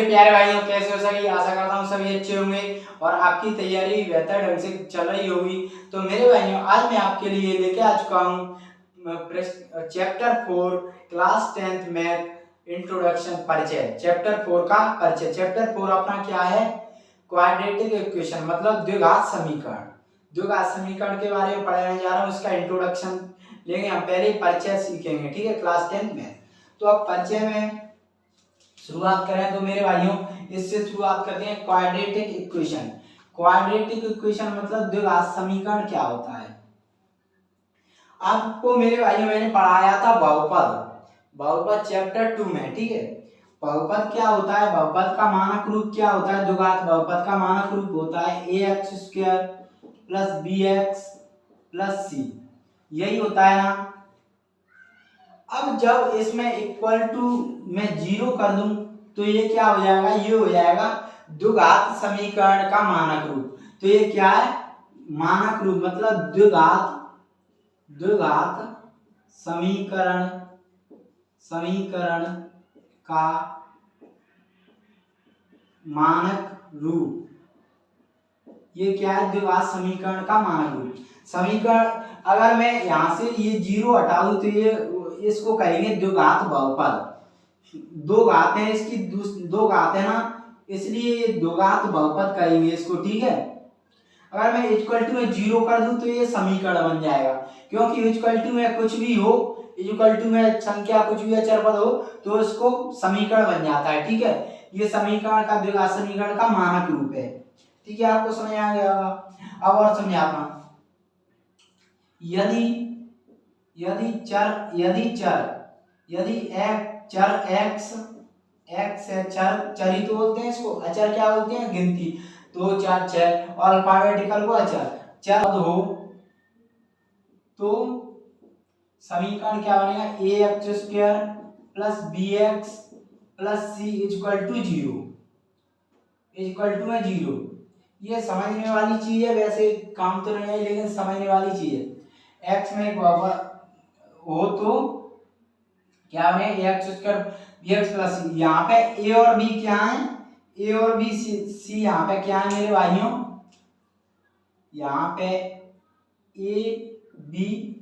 प्यारे भाइयों, कैसे हो सभी। आशा करता हूँ सभी अच्छे होंगे और आपकी तैयारी बेहतर ढंग से चल रही होगी। तो मेरे भाइयों, आज मैं आपके लिए लेके आ चुका हूँ chapter 4 class 10th math introduction परिचय। चैप्टर 4 का परिचय। चैप्टर 4 अपना क्या है? क्वाड्रेटिक इक्वेशन, मतलब द्विघात समीकरण। द्विघात समीकरण के बारे में पढ़ाने जा रहा हूँ। इसका इंट्रोडक्शन लेंगे हम, पहले परिचय सीखेंगे, ठीक है, क्लास 10th में। तो अब परिचय में शुरुआत करें तो मेरे भाइयों, इससे शुरुआत करते हैं क्वाड्रेटिक इक्वेशन। क्वाड्रेटिक इक्वेशन मतलब द्विघात समीकरण क्या होता है। आपको मेरे भाइयों मैंने पढ़ाया था बहुपद। बहुपद चैप्टर 2 में, ठीक है। बहुपद क्या होता है? बहुपद का मानक रूप क्या होता है? द्विघात बहुपद का मानक रूप होता है ax² plus bx plus c, यही होता है ना। अब जब इसमें इक्वल टू मैं 0 कर दूं तो ये क्या हो जाएगा? ये हो जाएगा द्विघात समीकरण का मानक रूप। तो ये क्या है? मानक रूप मतलब द्विघात समीकरण का मानक रूप। ये क्या है? द्विघात समीकरण का मानक रूप। समीकरण अगर मैं यहां से ये 0 हटा दूं तो ये इसको कहेंगे द्विघात बहुपद। दो घात है इसकी, दो घात है ना, इसलिए ये द्विघात बहुपद कहेंगे इसको, ठीक है। अगर मैं इक्वल टू में 0 कर दूं तो ये समीकरण बन जाएगा, क्योंकि इक्वल टू में कुछ भी हो, इक्वल टू में संख्या कुछ भी अचर पद हो तो इसको समीकरण बन जाता है, ठीक है। ये समीकरण का द्विघात समीकरण का मानक रूप है, ठीक है। आपको समझ आ गया होगा। अब और समझाता हूं। यदि चर x है, चर ही तो बोलते हैं इसको, अचर क्या बोलते हैं? गिनती। 2 4 6 और अल्फाबेटिकल को चर हो तो समीकरण क्या बनेगा? ax² plus bx plus c equal to 0। Equal to है 0। ये समझने वाली चीज है, वैसे काम तो नहीं है लेकिन समझने वाली चीज है। x में एक हो तो क्या बने? ax² bx plus c। यहाँ पे a और b क्या है? a और b c यहाँ पे क्या है मेरे भाइयों? यहाँ पे a b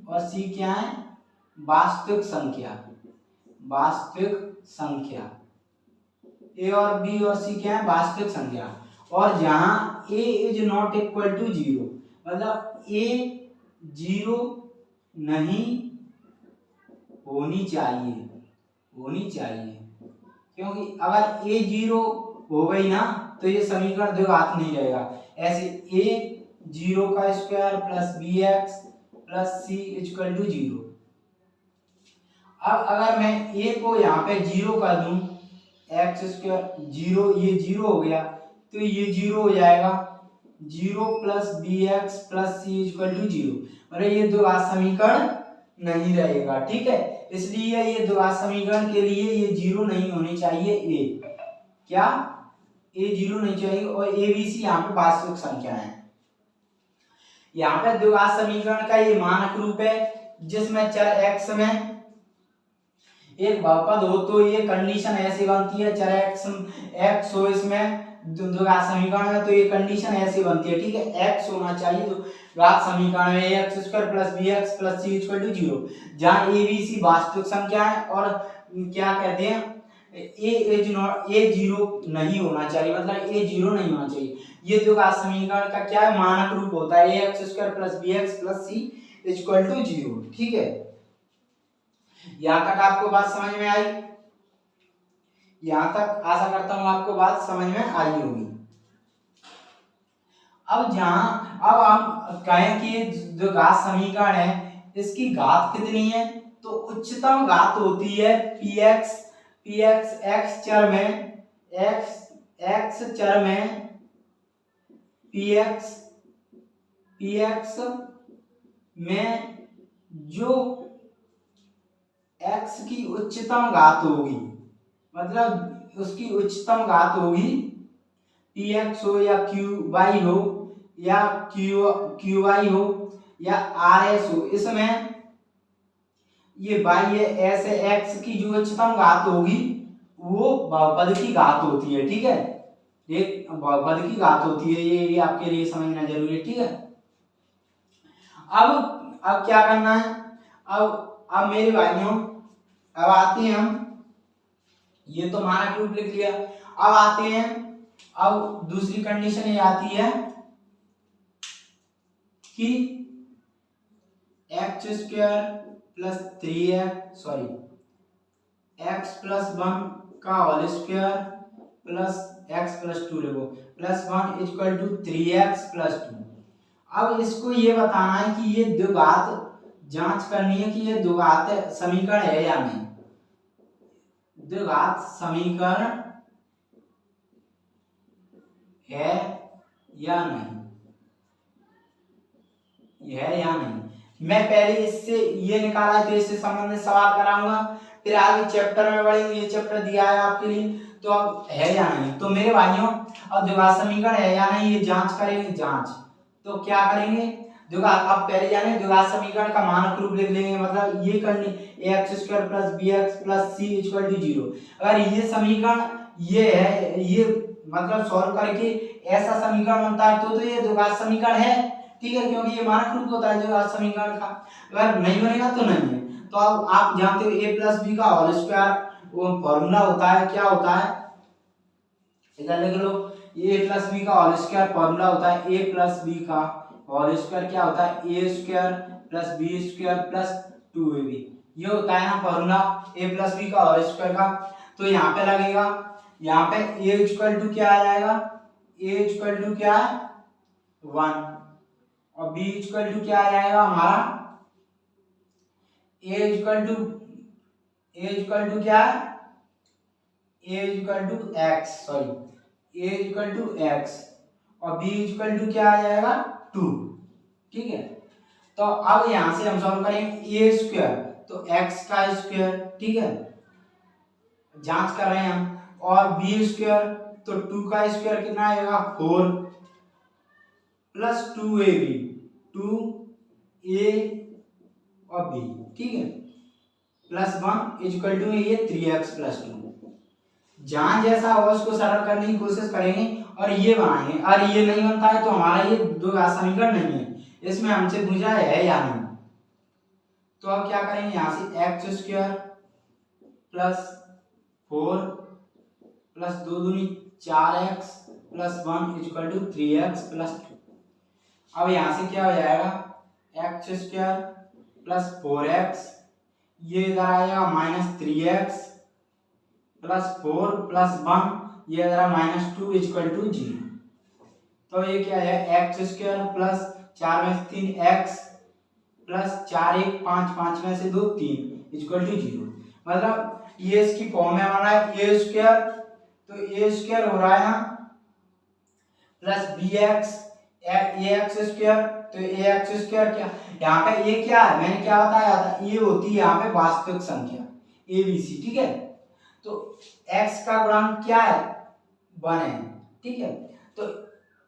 और c क्या है? वास्तविक संख्या। a और b और c क्या है? वास्तविक संख्या। और जहां a is not equal to 0, मतलब a 0 नहीं होनी चाहिए, क्योंकि अगर a 0 हो गई ना तो ये समीकरण द्विघात नहीं रहेगा। ऐसे a 0 का square plus bx plus c equal to 0। अब अगर मैं a को यहाँ पे 0 कर दूं, x² 0, ये 0 हो गया तो ये 0 हो जाएगा। 0 plus bx plus c equal to 0, मतलब ये द्विघात समीकरण नहीं रहेगा, ठीक है। इसलिए ये द्विघात समीकरण के लिए ये 0 नहीं होनी चाहिए। a क्या? a 0 नहीं चाहिए। और a b c यहाँ पे वास्तविक संख्या है। यहाँ पे द्विघात समीकरण का ये मानक रूप है, जिसमें चर x में एक बहुपद हो तो ये कंडीशन ऐसी बनती है। चर x हो इसमें द्विघात समीकरण में तो ये कंडीशन ऐसी बनती है, ठीक है। x होना चाहिए तो द्विघात समीकरण में ax² plus bx plus c equal to 0, जहां a b c वास्तविक संख्या है और क्या कहते हैं, a 0 नहीं होना चाहिए, मतलब a 0 नहीं होना चाहिए। ये द्विघात समीकरण का क्या है? मानक रूप होता है ax² plus bx plus c equal to 0, ठीक है। यहां तक आपको बात समझ में आई? यहां तक आशा करता हूं आपको बात समझ में आई होगी। अब हम कहें कि द्विघात समीकरण है, इसकी घात कितनी है? तो उच्चतम घात होती है px x चर में, x चर में px में जो x की उच्चतम घात होगी, मतलब उसकी उच्चतम घात होगी px हो या qy हो या qy हो या rs हो। इसमें ये y है, s है, x की जो उच्चतम घात होगी वो बहुपद की घात होती है, ठीक है, एक बहुपद की घात होती है, ये आपके लिए समझना जरूरी है, ठीक है। अब क्या करना है, अब मेरे भाइयों अब आते हैं हम, ये तो मानक रूप लिख लिया, अब आते हैं, अब दूसरी कंडीशन ये आती है कि x square plus 3x x plus 1 का whole square plus x plus 2 लिखो plus 1 equal to 3x plus 2। अब इसको ये बताना है कि ये द्विघात जांच करनी है कि ये द्विघात समीकरण है या नहीं, द्विघात समीकरण है या नहीं, है या नहीं। मैं पहले इससे ये निकाला तो इससे संबंधित सवाल कराऊंगा, फिर आगे चैप्टर में बढ़ेंगे, ये चैप्टर दिया है आपके लिए, तो अब है या नहीं। तो मेरे भाइयों अब द्विघात समीकरण है या नहीं ये जांच करेंगे, जांच तो क्या करेंगे, द्विघात अब पहले जाने द्विघात समीकरण का मानक रूप लिख लेंगे, मतलब ये करनी x square plus B x plus C equal to 0। अगर ये समीकरण ये है, ये मतलब सॉल्व करके ऐसा समीकरण बनता है तो ये द्विघात समीकरण है, ठीक है, क्योंकि ये मानक रूप होता है द्विघात समीकरण का। अगर नहीं बनेगा तो नहीं है। तो अब आप जानते हो a प्लस बी का होल स्क्वायर वो फॉर्मूला होता है, क्या होता है, इधर लिख लो, a प्लस बी का होल स्क्वायर फॉर्मूला होता है, a प्लस बी का होल स्क्वायर क्या होता है, a square plus B square plus 2ab, ये होता है ना फॉर्मूला a प्लस बी का होल स्क्वायर का। तो यहाँ पे लगेगा, यहाँ पे a इक्वल टू क्या आ जाएगा, a इक्वल टू क्या है 1 और b इक्वल टू क्या आ जाएगा हमारा, a इक्वल टू क्या है, a equal to x a equal to x और b इक्वल टू क्या आ जाएगा 2, ठीक है। तो अब यहां से हम सॉल्व करेंगे a स्क्वायर तो x का स्क्वायर, ठीक है, जांच कर रहे हैं हम, और b स्क्वायर तो 2 का स्क्वायर कितना आएगा 4 प्लस 2ab 2a और b, ठीक है, प्लस 1 इक्वल टू ये 3x प्लस 2। जहां जैसा होगा उसको सरल करने की कोशिश करेंगे और ये बनाएंगे, और ये नहीं बनता है तो हमारा ये द्विघात समीकरण नहीं है, इसमें हमसे पूछा है या नहीं। तो अब क्या करेंगे, यहां से एक्स स्क्वायर प्लस 4 प्लस 2 दूनी 4x plus 1 equal to 3x plus 2। अब यहां से क्या हो जाएगा, एक्स स्क्वायर प्लस 4x, ये इधर आएगा माइनस 3x प्लस 4 प्लस 1, ये इधर माइनस 2 इक्वल टू 0। तो ये क्या है, एक्स स्क्वायर प्लस 4 में से 3x प्लस 4 1 5 5 में से 2 3 इक्वल टू 0। मतलब ये इसकी फॉर्म में बन रहा है ए स्क्वायर, तो ए स्क्वायर हो रहा है ना plus B x x square, तो ए एक्स स्क्वायर क्या, यहाँ पे ये क्या है मैंने क्या बताया था, ये होती है यहाँ पे वास्तविक संख्या ए बी सी, ठीक है। तो x का गुणांक क्या है 1 है, ठीक है, तो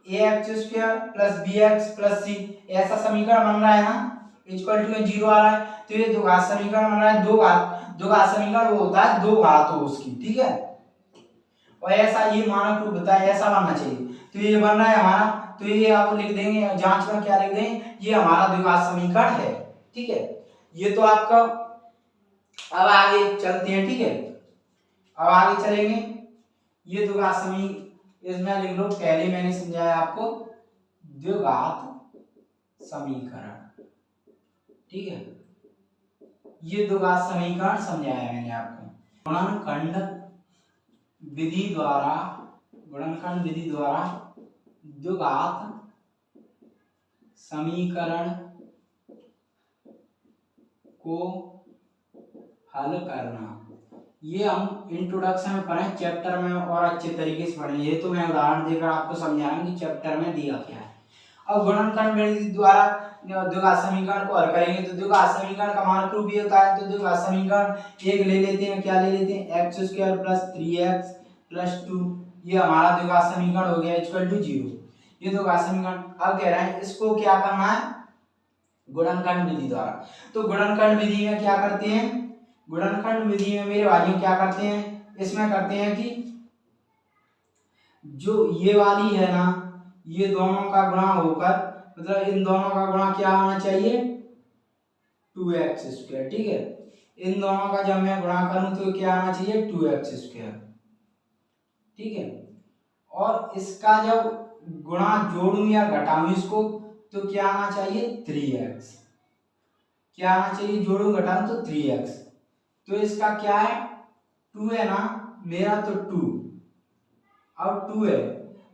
ए x square plus B x plus c ऐसा समीकरण बन रहा है ना, इक्वल टू 0 आ रहा है, तो ये द्विघात समीकरण बन रहा है, द्विघात समीकरण वो होता है दो घात हो उसकी, ठीक है, और ऐसा ये मानक रूप होता है, ऐसा बनना चाहिए। तो ये बन रहा है हमारा, तो ये आप लिख देंगे जांच में क्या लिख देंगे, ये हमारा द्विघात समीकरण है, ठीक है। ये तो आपका, अब आगे चलते हैं, ठीक है, अब आगे चलेंगे, ये द्विघात समीकरण इसमें लिख लो, पहले मैंने समझाया आपको द्विघात समीकरण, ठीक है, ये द्विघात समीकरण समझाया मैंने आपको गुणनखंड विधि द्वारा द्विघात समीकरण को हल करना। ये हम इंट्रोडक्शन में पढ़े, चैप्टर में और अच्छे तरीके से पढ़े, ये तो मैं उदाहरण देकर आपको समझाऊंगा कि चैप्टर में दिया क्या है। अब गुणनखंड विधि द्वारा द्विघात समीकरण को हल करेंगे, तो द्विघात समीकरण का मानक रूप ये होता है, तो द्विघात समीकरण एक ले लेते हैं, क्या ले लेते हैं, x square plus 3x plus 2, ये हमारा द्विघात समीकरण हो गया इक्वल टू 0, ये द्विघात समीकरण। अब कह रहे हैं इसको क्या करना है गुणनखंड विधि द्वारा। तो गुणनखंड विधि में क्या करते हैं, गुणनखंड विधि में मेरे भाइयों क्या करते हैं, इसमें करते हैं कि जो ये वाली है ना, ये दोनों का गुणा होकर, मतलब इन दोनों का गुणा क्या होना चाहिए, 2x²। ठीक है, इन दोनों का जब मैं गुणा करूं तो क्या आना चाहिए, 2x²। ठीक है, और इसका जब गुणा जोड़ूं या घटाऊं इसको तो क्या आना चाहिए, 3x। क्या आना चाहिए, जोड़ूं घटाऊं तो 3x। तो इसका क्या है, 2 है ना मेरा, तो 2 और 2 है,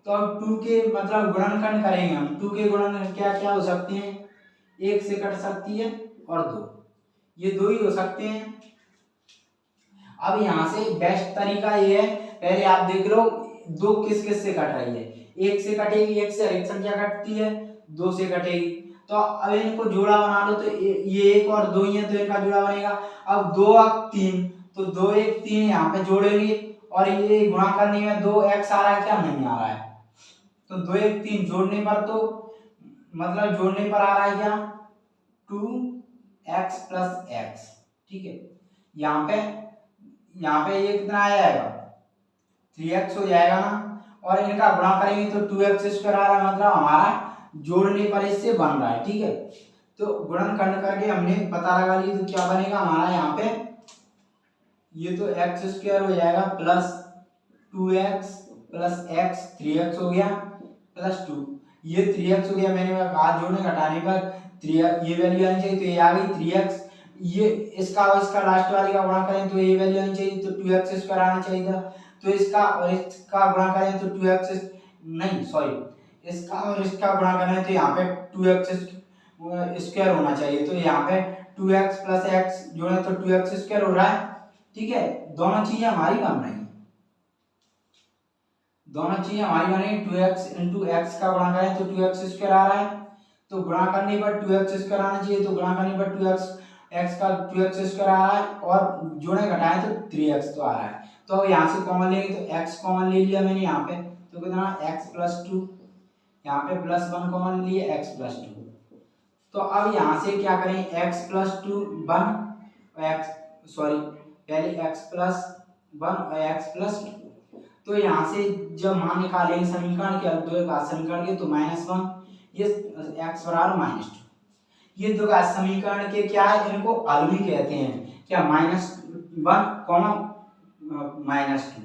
तो अब 2 के मतलब गुणनखंड करेंगे हम। 2 के गुणनखंड क्या क्या हो सकते हैं, 1 से कट सकती है और 2, ये 2 ही हो सकते हैं। अब यहाँ से बेस्ट तरीका ये है, पहले आप देख लो 2 किस किस से कट रही है, 1 से कटेगी, 1 से हर एक संख्या कटती है, 2 से कटेगी। तो अब इनको जोड़ा बना लो, तो ये 1 और 2 ही है तो इनका जोड़ा बनेगा। अब 2 और 3, तो 2 1 3 यहाँ पे जोड़ेंगे, और ये गुणा करने में 2x आ रहा है क्या, नहीं आ रहा है, तो 2 1 3 जोड़ने पर, तो मतलब जोड़ने पर आ रहा है क्या, 2x + x। ठीक है, यहाँ पे ये कितना आ जाएगा, 3x हो जाएगा ना, और इनका गुणा करेंगे तो 2x² आ रहा है, मतलब हमारा जोड़ने पर इससे बन रहा है। ठीक है, तो गुणनखंड करके हमने पता लगा लिया, तो क्या बनेगा हमारा यहाँ पे, ये तो x² हो जाएगा प्लस 2x + x, 3x हो गया प्लस 2, ये 3x हो गया। मैंने हाथ जोड़ने घटाने पर 3 ये वैल्यू आनी चाहिए, तो ये आ गई 3x। ये इसका और इसका लास्ट वाले का गुणा करें तो ये वैल्यू आनी चाहिए, तो 2x² आना चाहिए था। तो इसका और इसका गुणा करें तो 2x, नहीं सॉरी, इसका और इसका गुणा करें तो यहाँ पे 2x² होना चाहिए, तो यहाँ पे 2x + x जोड़े तो 2x² हो रहा है। ठीक है, दोनों चीजें हमारी बन रही हैं, दोनों चीजें हमारी बनेगी। 2x × x का गुणा करें तो 2x² आ रहा है, तो गुणा करने पर 2x² आना चाहिए, तो गुणा करने पर 2x का 2x² आ रहा है, और जोड़े घटाएं तो 3x तो आ रहा है। तो अब यहाँ से कॉमन लेंगे, तो x कॉमन ले लिया मैंने यहाँ पे, तो कितना x + 2, यहाँ पे +1 कॉमन लिए, x + 2। तो अब यहाँ से क्या करें, x + 2 1, पहले x + 1 और x + 2। तो यहाँ से जब मान निकालेंगे समीकरण के, द्विघात समीकरण के, तो -1, ये x = -2। ये द्विघात समीकरण के क्या है, इनको हल भी कहते हैं, क्या, -1, -2।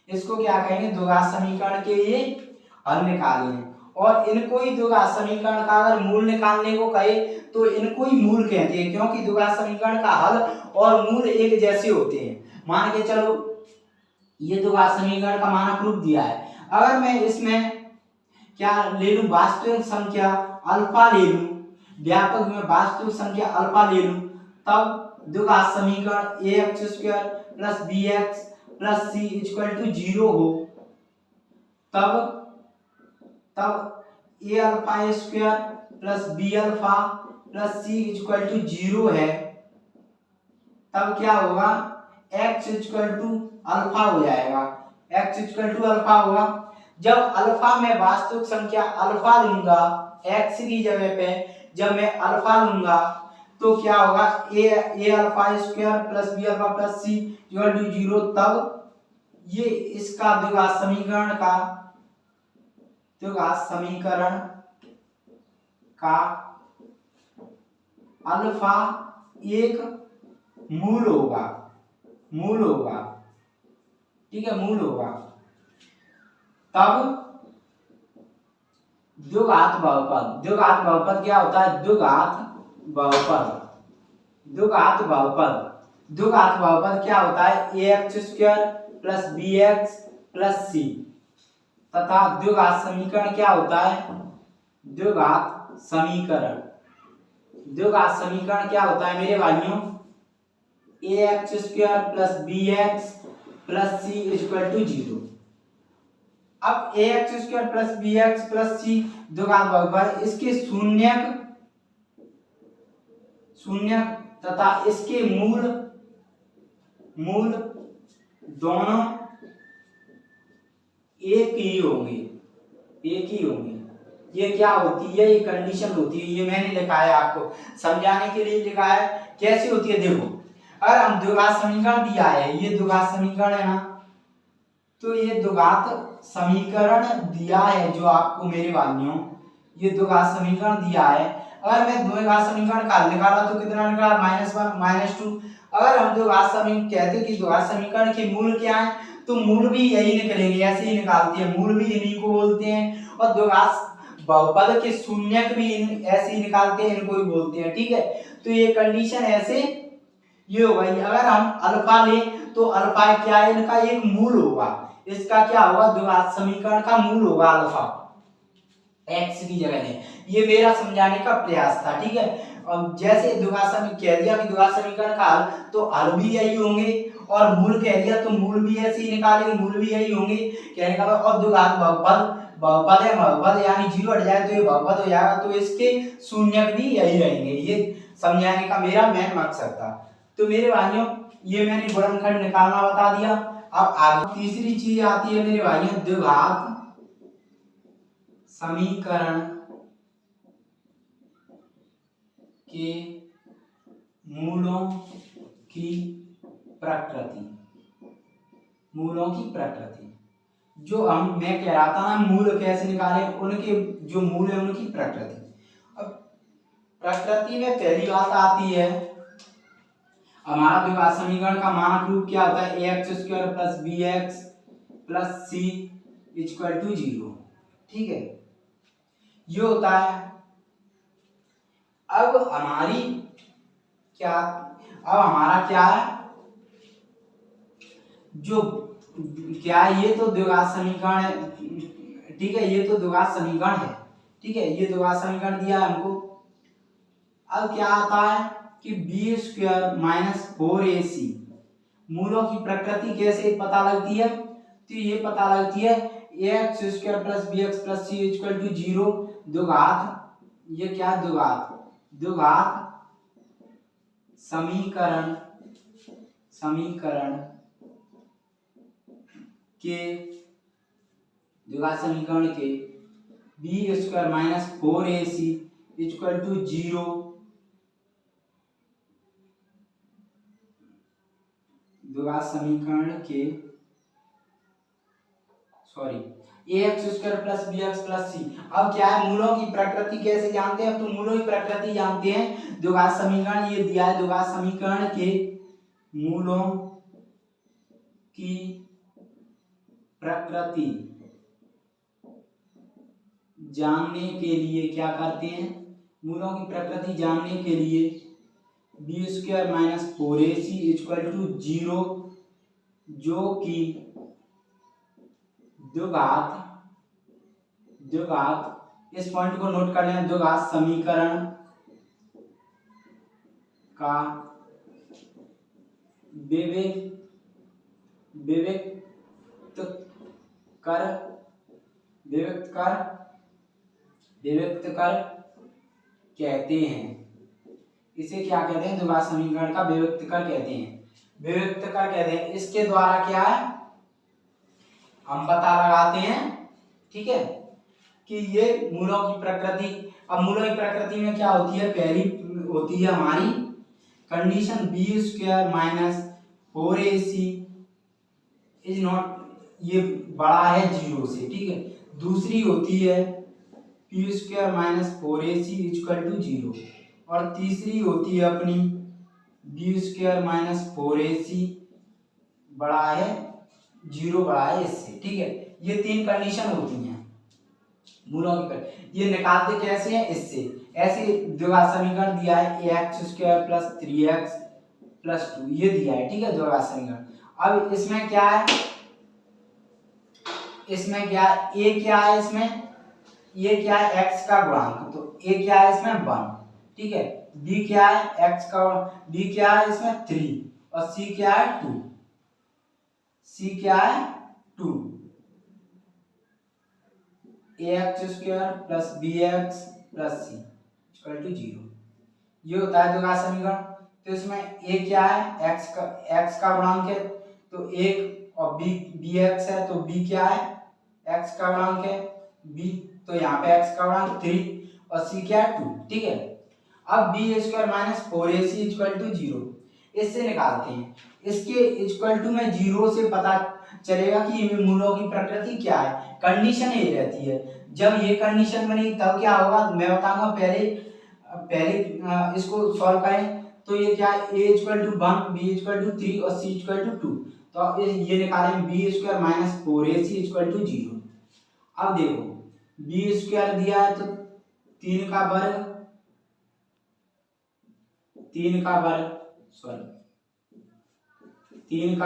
इसको क्या कहेंगे, द्विघात समीकरण के ये हल निकाले हैं। और इनको ही द्विघात समीकरण का अगर मूल निकालने को कहे तो इनको ही मूल कहते हैं, क्योंकि द्विघात समीकरण का हल और मूल एक जैसे होते हैं। मान के चलो ये द्विघात समीकरण का मानक रूप दिया है, अगर मैं इसमें क्या ले लूं, वास्तविक संख्या अल्फा ले लूं, व्यापक में वास्तविक संख्या अल्फा ले लूं, तब द्विघात समीकरण ax² + bx + c = 0 हो, तब a∝² + b∝ + c = 0 है, तब क्या होगा, x अल्फा हो जाएगा, x अल्फा होगा। जब अल्फा में वास्तविक संख्या अल्फा लूंगा, x की जगह पे जब मैं अल्फा लूंगा तो क्या होगा, a∝² + b∝ + c = 0, तब ये इसका द्विघात समीकरण का अल्फा एक मूल होगा, ठीक है, मूल होगा। तब द्विघात बहुपद क्या होता है, द्विघात बहुपद क्या होता है, ax² + bx + c, तथा द्विघात समीकरण क्या होता है, द्विघात समीकरण क्या होता है मेरे भाइयों, ax² + bx + c = 0। अब ax² + bx + c द्विघात बहुपद, इसके शून्यक तथा इसके मूल दोनों एक ही होंगे। ये क्या होती है, ये कंडीशन होती है, ये मैंने लिखा है, आपको समझाने के लिए लिखा है। कैसे होती है देखो, अगर हम द्विघात समीकरण दिया है, ये द्विघात समीकरण है ना, तो ये द्विघात समीकरण दिया है जो आपको मेरे भाइयों, ये द्विघात समीकरण दिया है। अगर मैं द्विघात समीकरण का हल निकाला तो कितना निकला, -1 -2। अगर हम द्विघात समीकरण कहते कि द्विघात समीकरण के मूल क्या है, तो मूल भी यही निकलेंगे, ऐसे ही निकालते हैं, मूल भी इन्हीं को बोलते हैं। और द्विघात बहुपद के शून्यक भी ऐसे ही निकालते हैं, इनको ही बोलते हैं। ठीक है, तो ये कंडीशन ऐसे ये होगा। अगर हम अल्फा लें तो अल्फा क्या है, इनका एक मूल होगा, इसका क्या होगा, द्विघात समीकरण का मूल होगा अल्फा, एक्स की जगह है। ये मेरा समझाने का प्रयास था। ठीक है, अब जैसे द्विघात समीकरण कह दिया कि द्विघात समीकरण का हल, तो हल भी यही होंगे, और मूल कह दिया तो मूल भी ऐसे ही निकालेंगे, मूल भी यही होंगे कहने का। और द्विघात बहुपद है, बहुपद यानी 0 हट जाए तो ये बहुपद हो जाएगा, तो इसके शून्यक भी यही रहेंगे। ये समझाने का मेरा मेन मकसद था। तो मेरे भाइयों, ये मैंने गुणनखंड निकालना बता दिया। अब आगे तीसरी चीज आती है मेरे भाइयों, द्विघात समीकरण के मूलों की प्रकृति। मूलों की प्रकृति, जो मैं कह रहा था ना, मूल कैसे निकाले, उनके जो मूल है उनकी प्रकृति। अब प्रकृति में पहली बात आती है, हमारा द्विघात समीकरण का मानक रूप क्या होता है, ax² + bx + c = 0। ठीक है, ये होता है। अब हमारी क्या, अब हमारा क्या है, जो क्या है, ये तो द्विघात समीकरण है। ठीक है, ये तो द्विघात समीकरण है। ठीक है, ये द्विघात समीकरण दिया है हमको। अब क्या आता है कि b² - 4ac, मूलों की प्रकृति कैसे पता लगती है, तो ये पता लगती है ax² + bx + c = 0। द्विघात, ये क्या है, द्विघात समीकरण के, द्विघात समीकरण के b² - 4ac = 0, द्विघात समीकरण के ax² + bx + c। अब क्या है, मूलों की प्रकृति कैसे जानते हैं, तो मूलों की प्रकृति जानते हैं, द्विघात समीकरण ये दिया है, द्विघात समीकरण के मूलों की प्रकृति जानने के लिए क्या करते हैं, मूलों की प्रकृति जानने के लिए b² - 4ac = 0, जो कि द्विघात, इस पॉइंट को नोट कर लेना, द्विघात समीकरण का विविक्त कर कहते हैं। इसे क्या कहते हैं, द्विघात समीकरण का विविक्त कर कहते हैं। विविक्त कर कहते हैं, इसके द्वारा क्या है, हम पता लगाते हैं। ठीक है, कि ये मूलों की प्रकृति। अब मूलों की प्रकृति में क्या होती है, पहली होती है हमारी condition b² - 4ac is not, ये बड़ा है 0 से। ठीक है, दूसरी होती है p² - 4ac = 0, और तीसरी होती है अपनी b² - 4ac बड़ा है 0, बड़ा है इससे। ठीक है, ये तीन कंडीशन होती हैं मूलों की। ये निकालते कैसे हैं, इससे ऐसे द्विघात समीकरण दिया है ax² + 3x + 2, ये दिया है। ठीक है, द्विघात समीकरण। अब इसमें क्या है, इसमें क्या है, a क्या है, इसमें ये क्या है, x का गुणांक, तो a क्या है इसमें 1। ठीक है, b क्या है, x का, b क्या है इसमें 3, और c क्या है 2, c क्या है 2, ax² + bx + c = 0। ये होता है द्विघात समीकरण। तो इसमें a क्या है, x का गुणांक है तो 1, और bx है तो b क्या है, x का गुणांक है b, तो यहाँ पे x का गुणांक 3 और c क्या है 2। ठीक है, अब b² - 4ac = 0, इससे निकालते हैं। इसके इक्वल टू में 0 से पता चलेगा कि मूलों की प्रकृति क्या है। कंडीशन ये रहती है, जब ये कंडीशन बनी तब क्या होगा मैं बताऊंगा। पहले इसको सॉल्व करें तो ये क्या है, a equal to 1, b equal to 3 और c इक्वल टू 2। तो ये निकालें b square minus 4ac equal to 0। अब देखो b स्क्वायर दिया है तो 3 का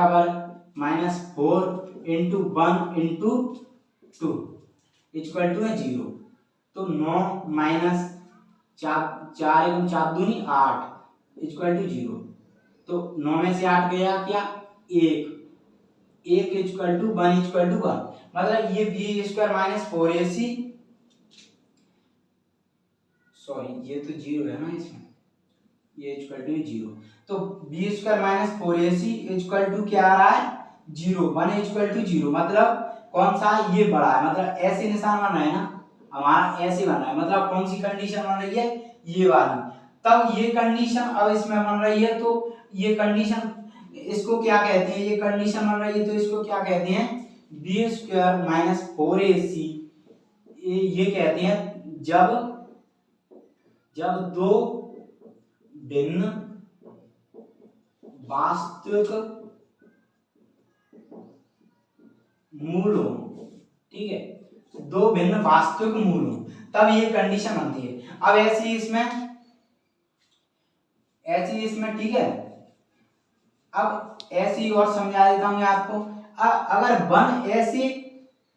वर्ग minus 4 into 1 into 2 equal to है 0। तो 9 माइनस 4 एवं 4 दूनी 8 इक्वल टू 0। तो 9 में से 8 गया क्या, 1 इक्वल टू 1 इक्वल टू 1। मतलब ये B square minus 4ac, sorry ये तो 0 है ना इसमें, ये इक्वल टू 0। तो B square minus 4ac equal to क्या आ रहा है 0, 1 इक्वल टू 0। मतलब कौन सा, ये बड़ा है, मतलब ऐसे निशान बन रहा है ना हमारा, ऐसे बन रहा है। मतलब कौन सी कंडीशन बन रही है, ये वाली। तब ये कंडीशन अब इसमें बन रही है, तो ये कंडीशन इसको क्या कहते हैं, ये कंडीशन बन रही है तो इसको क्या कहते हैं, बी स्क्वायर माइनस 4ac। ये कहते हैं जब दो भिन्न वास्तविक मूल हो, ठीक है, दो भिन्न वास्तविक मूल हो, तब ये कंडीशन बनती है। अब ऐसी इसमें ठीक है। अब ऐसी और समझा देता हूं आपको। अगर 1 ऐसे,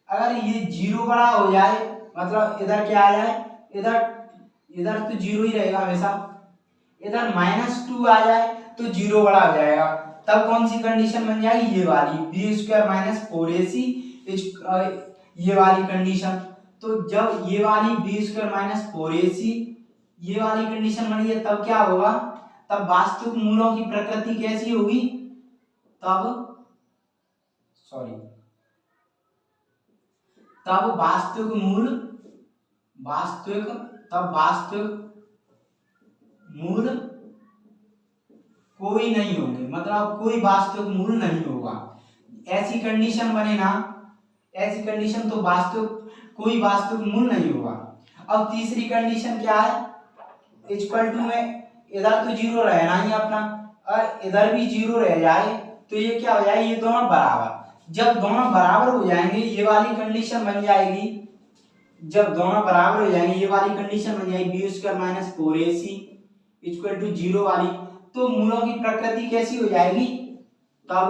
अगर ये 0 बड़ा हो जाए, मतलब इधर क्या आ जाए, इधर तो 0 ही रहेगा हमेशा, इधर -2 आ जाए तो 0 बड़ा हो जाएगा। तब कौन सी कंडीशन बन जाएगी, ये वाली बी स्क्वायर माइनस 4ac, ये वाली कंडीशन। तो जब ये वाली बी स्क्वायर माइनस 4ac ये वाली कंडीशन बनी है, तब क्या होगा, तब वास्तविक मूलों की प्रकृति कैसी होगी, तब वास्तविक मूल कोई नहीं होंगे, मतलब कोई वास्तविक मूल नहीं होगा। ऐसी कंडीशन बने ना, ऐसी कंडीशन तो कोई वास्तविक मूल नहीं होगा। अब तीसरी कंडीशन क्या है, इक्वल टू में इधर तो 0 रहना ही अपना, और इधर भी 0 रह जाए तो ये क्या हो जाए, ये दोनों बराबर। जब दोनों बराबर हो जाएंगे ये वाली कंडीशन बन जाएगी, जब दोनों बराबर हो जाएंगे ये वाली कंडीशन बन जाएगी B square minus 4ac equal to 0 वाली। तो मूलों की प्रकृति कैसी हो जाएगी, तब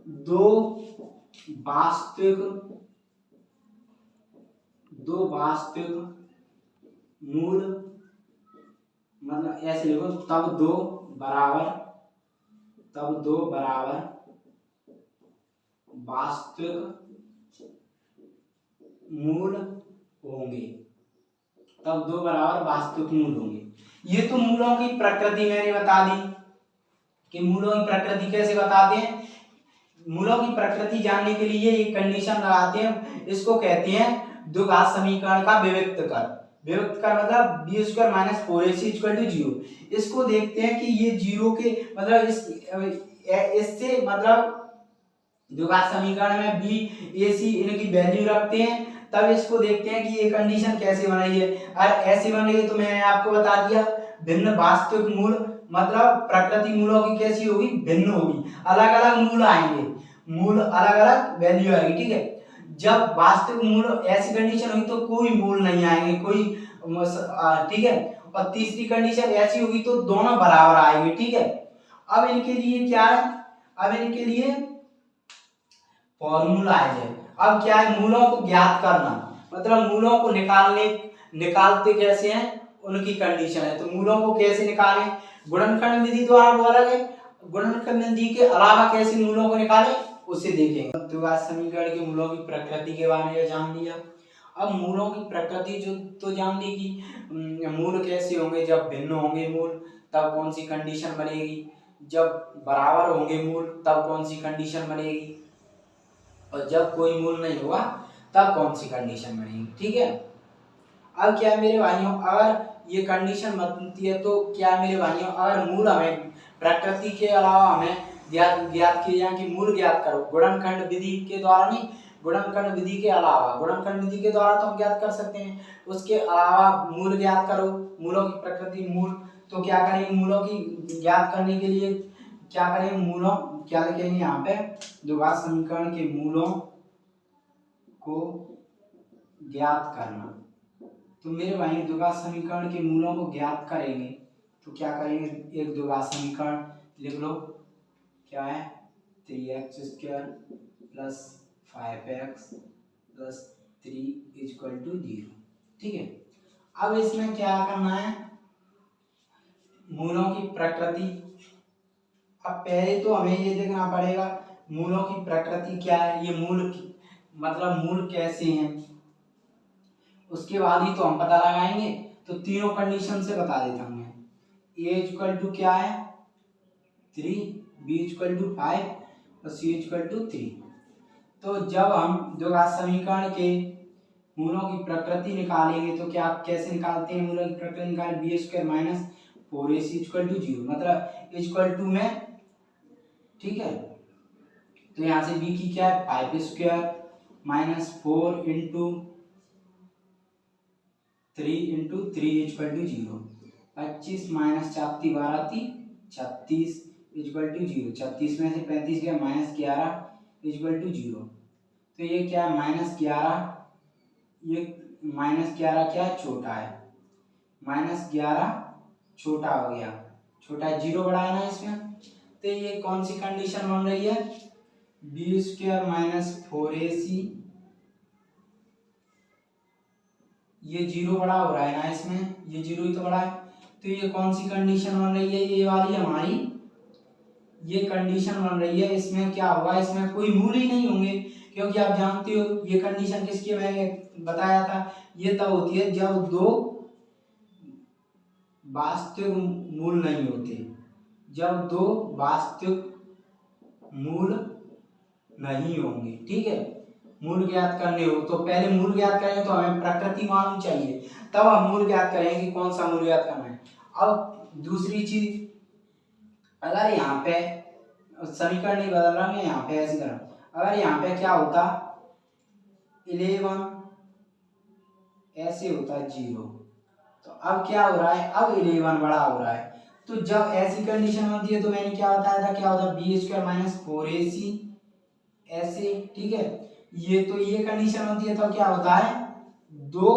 दो वास्तविक मूल, मतलब ऐसे लिखो, तब दो बराबर वास्तविक मूल होंगे, ये तो मूलों की प्रकृति मैंने बता दी कि मूलों की प्रकृति कैसे बताते हैं। मूलों की प्रकृति जानने के लिए एक कंडीशन लगाते हैं, इसको कहते हैं द्विघात समीकरण का विविक्त कर मतलब B square minus 4ac equal to 0। इसको देखते हैं कि ये 0 के मतलब इससे मतलब द्विघात समीकरण में बी ए सी इनकी वैल्यू रखते हैं, तब इसको देखते हैं कि ये कंडीशन कैसे बन रही है। अगर ऐसी बन रही है तो मैंने आपको बता दिया भिन्न वास्तविक मूल, मतलब प्रकृति मूलों की कैसी होगी, भिन्न होगी, अलग अलग मूल आएंगे, मूल अलग अलग वैल्यू आएगी, ठीक है। जब वास्तविक मूल ऐसी कंडीशन होगी तो कोई मूल नहीं आएंगे, कोई, ठीक है। और तीसरी कंडीशन ऐसी होगी तो दोनों बराबर आएंगे, ठीक है। अब इनके लिए क्या है, अब इनके लिए फॉर्मूला है। अब क्या है, मूलों को ज्ञात करना, मतलब मूलों को निकालते कैसे हैं, उनकी कंडीशन है। तो मूलों को कैसे निकालें, गुणनखंड विधि द्वारा वो अलग है, गुणनखंड विधि के अलावा कैसे मूलों को निकालें उसे देखेंगे। द्विघात समीकरण के मूलों की प्रकृति के बारे में जान लिया। अब मूलों की प्रकृति जो तो जान ली कि मूल कैसे होंगे, जब भिन्न होंगे मूल तब कौन सी कंडीशन बनेगी, जब बराबर होंगे मूल तब कौन सी कंडीशन बनेगी, और जब कोई मूल नहीं होगा तब कौन सी कंडीशन बनेगी, ठीक है। अब क्या मेरे भाइयों, अगर ये कंडीशन बनती है तो क्या मेरे भाइयों, अगर मूल हमें प्रकृति के अलावा हमें ज्ञात किए जाए कि मूल ज्ञात करो, गुणनखंड विधि के द्वारा नहीं, गुणनखंड विधि के अलावा, गुणनखंड विधि के द्वारा तो हम ज्ञात कर सकते हैं, उसके अलावा मूल ज्ञात करो, मूलों की प्रकृति मूल। तो क्या करेंगे, मूलों की ज्ञात करने के लिए क्या करेंगे, मूलों क्या लिखेंगे यहाँ पे, द्विघात समीकरण के मूलों को ज्ञात करना। तो मेरे भाई द्विघात समीकरण के मूलों को ज्ञात करेंगे तो क्या करेंगे, एक द्विघात समीकरण लिख लो, क्या है 3x² plus 5x plus 3 equal to 0। ठीक है, अब इसमें क्या करना है, मूलों की प्रकृति। अब पहले तो हमें ये देखना पड़ेगा मूलों की प्रकृति क्या है, ये मूल मतलब मूल कैसे हैं, उसके बाद ही तो हम पता लगाएंगे। तो तीनों कंडीशन से बता देता हूँ मैं, a इक्वल टू क्या है 3, b इक्वल टू 5 और c इक्वल टू 3। तो जब हम द्विघात समीकरण के मूलों की प्रकृति निकालेंगे तो क्या कैसे निकालते हैं, मूलों की प्रकृति निकाल b² minus 4ac equal to 0, मतलब इक्वल टू में, ठीक है। तो यहाँ से b की क्या है 5² minus 4 into 3 into 3 equal to 0, 25 minus 4 12 36 equal to 0, 36 में से 35 गया माइनस 11 इक्वल टू 0। तो ये क्या है -11, ये -11 क्या है छोटा है, -11 छोटा हो गया, छोटा है 0 बड़ा है ना इसमें। तो ये कौन सी कंडीशन बन रही है, b² माइनस 4ac, ये 0 बड़ा हो रहा है ना इसमें, ये 0 ही तो बड़ा है। तो ये कौन सी कंडीशन बन रही है, ये वाली हमारी ये कंडीशन बन रही है। इसमें क्या होगा, इसमें कोई मूल ही नहीं होंगे, क्योंकि आप जानते हो ये कंडीशन किसकी मैंने बताया था, ये तब होती है जब दो वास्तविक मूल नहीं होते, जब दो वास्तविक मूल नहीं होंगे। ठीक है, मूल ज्ञात करने हो तो पहले मूल ज्ञात करें तो हमें प्रकृति मालूम चाहिए, तब हम मूल ज्ञात करेंगे कि कौन सा मूल ज्ञात करना है। अब दूसरी चीज, अगर यहाँ पे समीकरण नहीं बदल रहा, मैं यहाँ पे ऐसे कर रहा हूँ, अगर यहाँ पे क्या होता 11 ऐसे होता 0, तो अब क्या हो रहा है, अब 11 बड़ा हो रहा है। तो जब ऐसी कंडीशन होती है तो मैंने क्या बताया था, क्या होता b² माइनस 4ac ऐसे। ठीक है, ये तो ये कंडीशन होती है तो क्या होता है, दो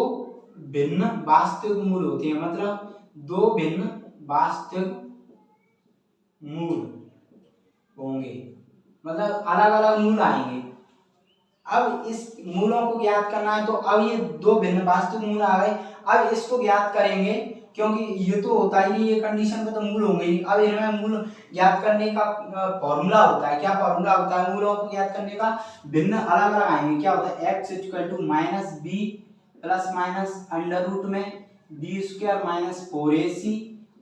भिन्न वास्तविक मूल होते हैं, मतलब दो भिन्न वास्तविक मूल होंगे, मतलब अलग अलग मूल आएंगे। अब इस मूलों को ज्ञात करना है, तो अब ये दो भिन्न वास्तविक मूल आ गए, अब इसको ज्ञात करेंगे, क्योंकि ये तो होता ही नहीं, ये कंडीशन में तो मूल होंगे ही। अब इनमें मूल ज्ञात करने का फॉर्मूला होता है, क्या फॉर्मूला होता है मूलों को ज्ञात करने का, भिन्न अलग अलग आएंगे। क्या होता है x equal to minus B plus minus under root में b² minus 4ac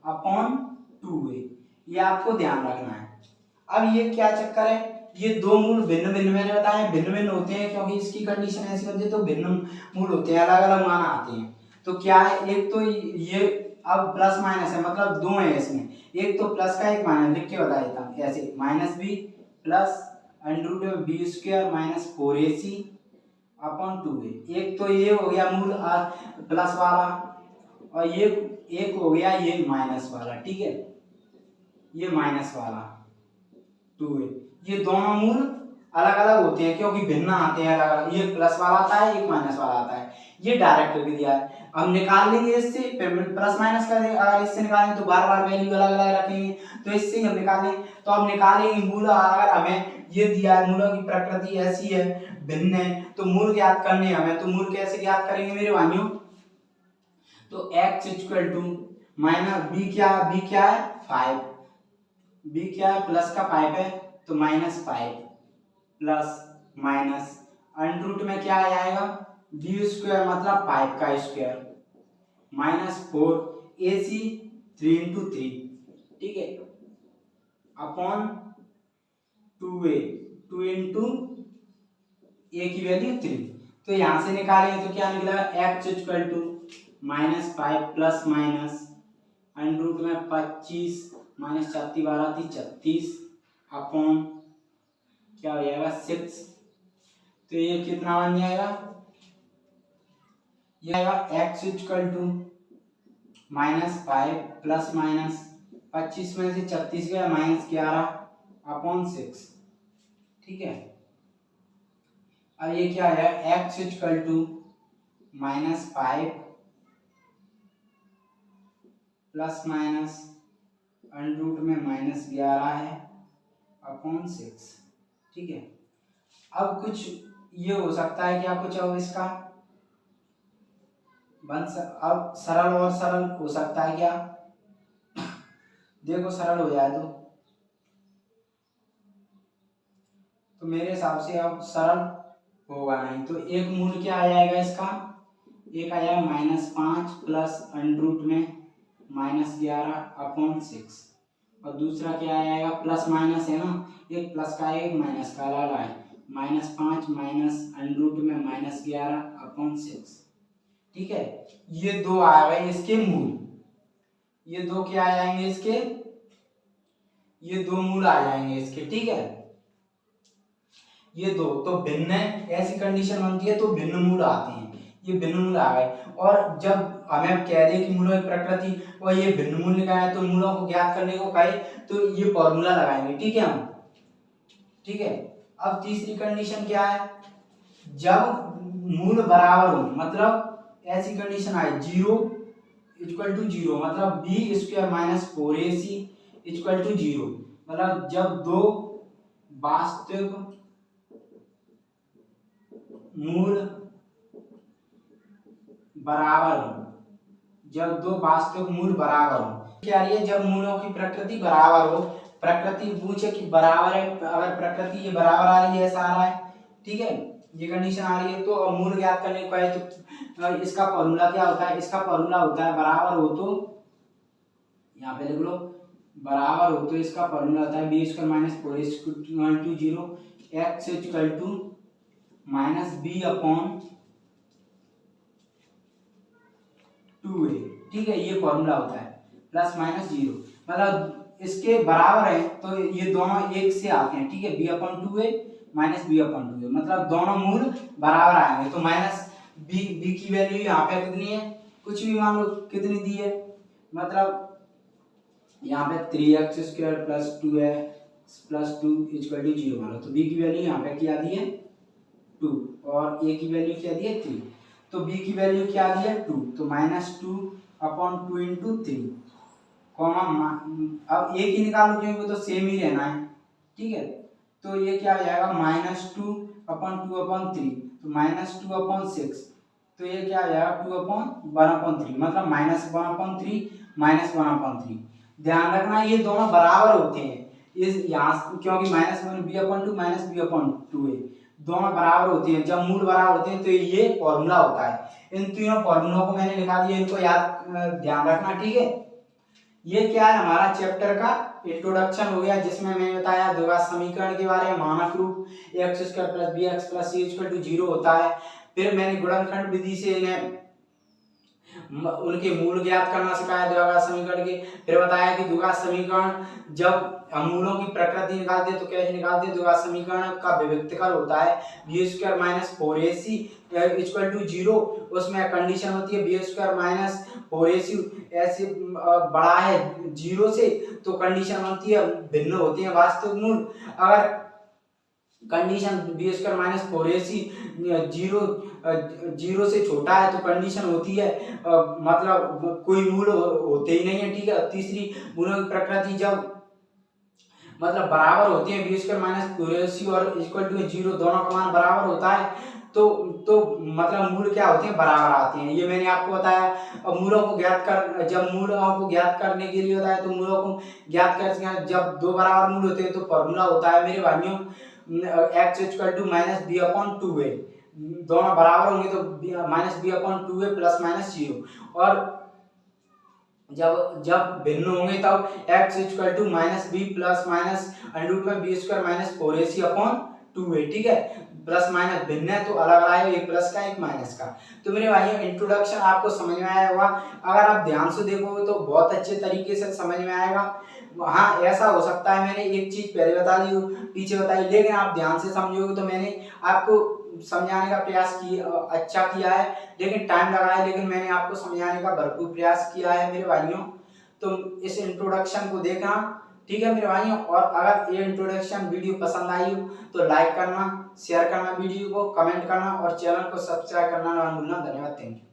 upon 2a, ये आपको ध्यान रखना है। अब ये क्या चक्कर है, ये दो मूल भिन्न भिन्न मैंने बताया भिन्न भिन्न होते हैं, क्योंकि इसकी कंडीशन ऐसी होती है तो भिन्न मूल होते हैं, अलग अलग मान आते हैं। तो क्या है, एक तो ये अब प्लस माइनस है, मतलब दो है इसमें, एक तो प्लस का एक माइनस, लिख के बता देता हूँ ऐसे, minus B plus under root में b² minus 4ac upon 2a। एक तो ये हो गया मूल प्लस वाला, और ये एक हो गया ये माइनस वाला। ठीक है, ये माइनस वाला 2a, ये दोनों मूल अलग अलग होते हैं क्योंकि भिन्न आते हैं अलग अलग, ये प्लस वाला आता है एक माइनस वाला आता है, ये डायरेक्ट भी दिया है। हम निकाल लेंगे इससे, फिर प्लस माइनस कर देंगे, अगर इससे निकालेंगे तो बार बार वैल्यू अलग अलग रखेंगे, तो इससे ही हम निकालेंगे। तो अब निकालेंगे मूल, अगर हमें ये दिया है मूलों की प्रकृति ऐसी है भिन्न है, तो मूल ज्ञात करने हमें, तो मूल कैसे ज्ञात करेंगे मेरे भाइयों, तो x equal to minus b क्या है 5, b क्या है प्लस का 5 है तो -5 प्लस माइनस अंडर रूट में क्या आ जाएगा b² मतलब 5 का स्क्वायर माइनस 4ac 3 इंटू 3, ठीक है, अपॉन 2a 2 इंटू a की वैल्यू 3। तो यहां से निकालेंगे तो क्या निकलेगा x equal to -5 plus minus under root में 25 माइनस 4 12 36 अपॉन क्या हो जाएगा 6। तो ये कितना बन जाएगा, ये आएगा x equal to -5 plus minus 25 में से 36 गया -11 अपॉन 6। ठीक है, अब ये क्या है, x equal to -5 plus minus under में -11 है अपॉन 6। ठीक है, अब कुछ ये हो सकता है क्या, कुछ अब इसका अब सरल और सरल हो सकता है क्या, देखो सरल हो जाए तो मेरे हिसाब से अब सरल होगा नहीं। तो एक मूल क्या आ जाएगा इसका, एक आ जाएगा -5 प्लस अंडर में -11 अपॉन 6, और दूसरा क्या आएगा, प्लस माइनस है ना, एक प्लस का है एक माइनस का लगा है, -5 माइनस अंडर में -11 अपॉन 6। ठीक है, ये दो आ गए इसके मूल, ये दो क्या आ जाएंगे इसके, ये दो मूल आ जाएंगे इसके। ठीक है, ये दो तो भिन्न है, ऐसी कंडीशन बनती है तो भिन्न मूल आते हैं, ये भिन्न मूल आ गए। और जब हमें कह दे कि मूलों की प्रकृति और ये भिन्न मूल निकाले तो मूलों को ज्ञात करने को कहे तो ये फॉर्मूला लगाएंगे। ठीक है हम, ठीक है। अब तीसरी कंडीशन क्या है, जब मूल बराबर हो, मतलब ऐसी कंडीशन आए 0 इक्वल टू 0, मतलब b² minus 4ac equal to 0, मतलब जब दो वास्तविक मूल बराबर हो, जब दो वास्तविक मूल बराबर हो, क्या है, जब मूलों की प्रकृति बराबर हो, प्रकृति पूछे कि बराबर है, अगर प्रकृति ये बराबर आ रही है, ऐसा आ रहा है, ठीक है, ये कंडीशन आ रही है, तो अब मूल ज्ञात करने को है तो इसका फॉर्मूला क्या होता है, इसका फॉर्मूला होता है बराबर हो तो, यहाँ पे लिख लो, बराबर हो तो इसका फॉर्मूला होता है b² minus 4ac equal to 0, x equal to -b upon 2a। ठीक है, ये फॉर्मूला होता है प्लस माइनस 0, मतलब इसके बराबर है तो ये दोनों एक से आते हैं। ठीक है, b upon 2a minus b upon 2a, मतलब दोनों मूल बराबर आएंगे, तो माइनस b की वैल्यू यहाँ पे कितनी है, कुछ भी मान लो कितनी दी है, मतलब यहाँ पे 3x² plus 2x plus 2 equal to 0 मान लो, तो b की वैल्यू यहाँ पे क्या दी है 2 और a की वैल्यू क्या दी है 3, तो b की वैल्यू क्या दी है 2, तो -2 अपॉन 2 इंटू 3 कॉमा, अब a की निकालो क्योंकि वो तो सेम ही रहना है। ठीक है, तो ये क्या हो जाएगा -2 अपॉन 2 अपॉन 3, तो -2 अपॉन 6, तो ये क्या हो जाएगा 2 अपॉन 1 अपॉन 3, मतलब -1 अपॉन 3 -1 अपॉन 3। ध्यान रखना ये दोनों बराबर होते हैं, इस यहाँ क्योंकि -b upon 2 -b upon 2a दोनों बराबर होते हैं, जब मूल बराबर होते हैं तो ये फॉर्मूला होता है। इन तीनों फॉर्मूलों को मैंने लिखा दिया, इनको याद ध्यान रखना। ठीक है, ये क्या है, हमारा चैप्टर का इंट्रोडक्शन हो गया, जिसमें मैंने बताया द्विघात समीकरण के बारे में, मानक रूप x² plus bx plus c equal to 0 होता है। फिर मैंने गुणनखंड विधि से इन्हें उनके मूल ज्ञात करना सिखाया द्विघात समीकरण के। फिर बताया कि द्विघात समीकरण जब हम मूलों की प्रकृति निकालते हैं तो कैसे निकालते हैं, द्विघात समीकरण का विभक्तिकर होता है b² minus 4ac equal to 0, उसमें कंडीशन होती है b² माइनस 4ac ऐसे बड़ा है 0 से, तो कंडीशन होती है भिन्न होती है वास्तविक मूल। अगर कंडीशन b² माइनस 4ac 0 से छोटा है तो कंडीशन होती है मतलब कोई मूल होते ही नहीं है। ठीक है, तीसरी मूलों की प्रकृति जब मतलब बराबर होती है b² माइनस 4ac और इक्वल टू 0 दोनों का मान बराबर होता है तो मतलब मूल क्या होते हैं, बराबर आते हैं। ये मैंने आपको बताया। अब मूलों को ज्ञात कर, जब मूलों को ज्ञात करने के लिए होता है तो मूलों को ज्ञात कर, जब दो बराबर मूल होते हैं तो फॉर्मूला होता है मेरे भाइयों x equal to -b upon 2a, दोनों बराबर होंगे तो -b upon 2a plus minus 0, और जब भिन्न होंगे तब x equal to -b plus minus under में b² minus 4ac upon 2a। ठीक है, प्लस माइनस भिन्न है तो अलग आएगा, एक प्लस का एक माइनस का। तो मेरे भाइयों इंट्रोडक्शन आपको समझ में आया होगा, अगर आप ध्यान से देखोगे तो बहुत अच्छे तरीके से समझ में आएगा। हाँ ऐसा हो सकता है, मैंने एक चीज पहले बता दी पीछे बताई, लेकिन आप ध्यान से समझोगे तो मैंने आपको समझाने का प्रयास किया, अच्छा किया है, लेकिन टाइम लगा है, लेकिन मैंने आपको समझाने का भरपूर प्रयास किया है मेरे भाइयों। तो इस इंट्रोडक्शन को देखना, ठीक है मेरे भाइयों। और अगर ये इंट्रोडक्शन वीडियो पसंद आई हो तो लाइक करना, शेयर करना वीडियो को, कमेंट करना और चैनल को सब्सक्राइब करना ना भूलना। धन्यवाद, थैंक यू।